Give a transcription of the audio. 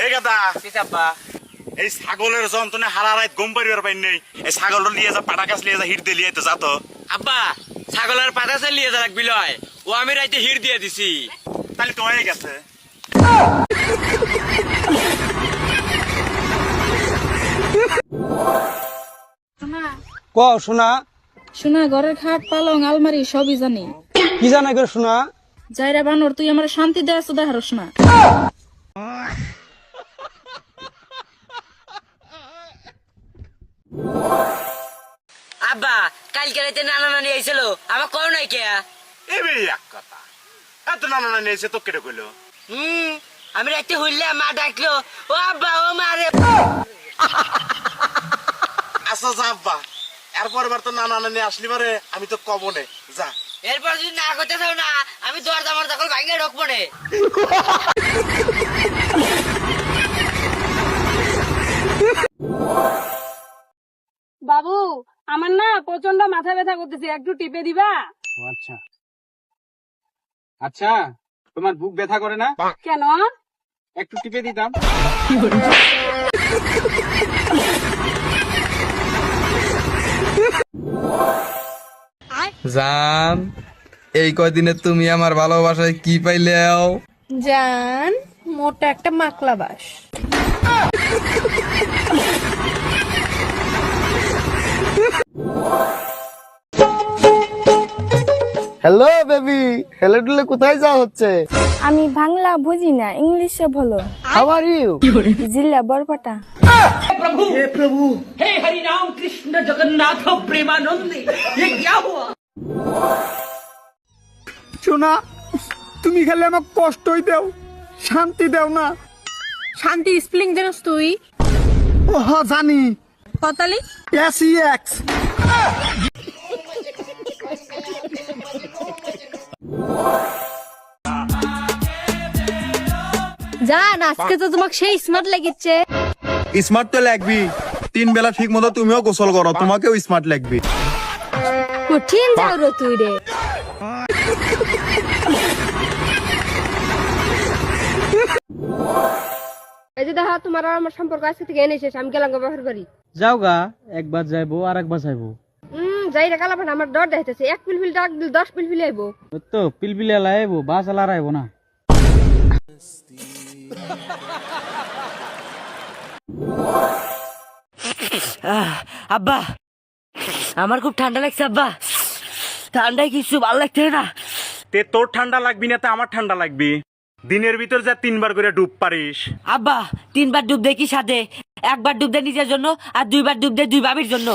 এই গাদা এই ছাগলের যন্ত্রণে হারা রাত ঘুম পারিবার পাই নেই। এই ছাগল লিয়ে যা পাটা গাছ লিয়ে যা হিট দিয়ে লিয়ে যা তো। আব্বা ছাগলের পাতা চালিয়ে যা রাখবি লয়, ও আমি রাইতে হিট দিয়ে দিছি। তাহলে তো হয়ে গেছে। ক শোনা শোনা ঘরের খাট পালং আলমারি সবই জানি। কি জানা করে শোনা? যাইরা বানর তুই আমার শান্তি দেয় তো দেখারস না। আব্বা কালকে রাতে নানা নানি আইছিল আমার কও নাই কে? এবে এক কথা এত নানা নানি এসে তো কেটে কইলো। আমি রাতে হইলে মা ডাকলো, ও আব্বা ও মা রে। আচ্ছা যা আব্বা, এরপর বার তো নানা নানি আসলি পারে আমি তো কবনে যা। এরপর যদি না করতে চাও না আমি দরজা মরজা করে ভাঙিয়ে ঢুকবো নে। বাবু আমার না প্রচন্ড মাথা ব্যথা করতেছে, একটু টিপে দিবা? আচ্ছা আচ্ছা, তোমার বুক ব্যথা করে না? কেন? একটু টিপে দিতাম। জান, এই কয়দিনে তুমি আমার ভালোবাসায় কি পাইলেও? জান মোটা একটা মাকলা বাস। হ্যালো বেবি, হেলে ডুলে কোথায় যাওয়া হচ্ছে? আমি বাংলা বুঝি না, ইংলিশে বলো। How are you? জিল্লা বরপাটা। শোনা, তুমি খেলে আমার কষ্টই দাও, শান্তি দাও না। শান্তি স্প্লিং জানোস তুই? ও হ্যাঁ জানি, কতালি এক্স। জান আজকে তো তোমাকে সেই স্মার্ট লাগিচ্ছে। স্মার্ট তো লাগবি, 3 বেলা ঠিক মতো তুমিও গোসল করো, তোমাকেও স্মার্ট লাগবে। কঠিন যাও রে তুই রে। এই যে দেখা তোমার আর আমার সম্পর্ক আজকে থেকে এনে শেষ, আমি গেলাম ব্যবহার করি। যাও গা, একবার যাইবো আর একবার যাইবো। যাই রে কালা আমার ডর দেখাইতেছে, 1 পিলপিল ডাক দিল 10 পিলপিল আইবো। তো পিলপিলা লাইবো, বাস আলার আইবো না। আব্বা আমার খুব ঠান্ডা লাগছে আব্বা, ঠান্ডায় কিছু ভালো লাগছে না। তে তোর ঠান্ডা লাগবি না তে আমার ঠান্ডা লাগবি। দিনের ভিতর যা 3 বার করে ডুব পারিস। আব্বা 3 বার ডুব দেয় কি সাথে? 1 বার ডুব দেয় নিজের জন্য আর 2 বার ডুব দেয় 2 ভাবির জন্য।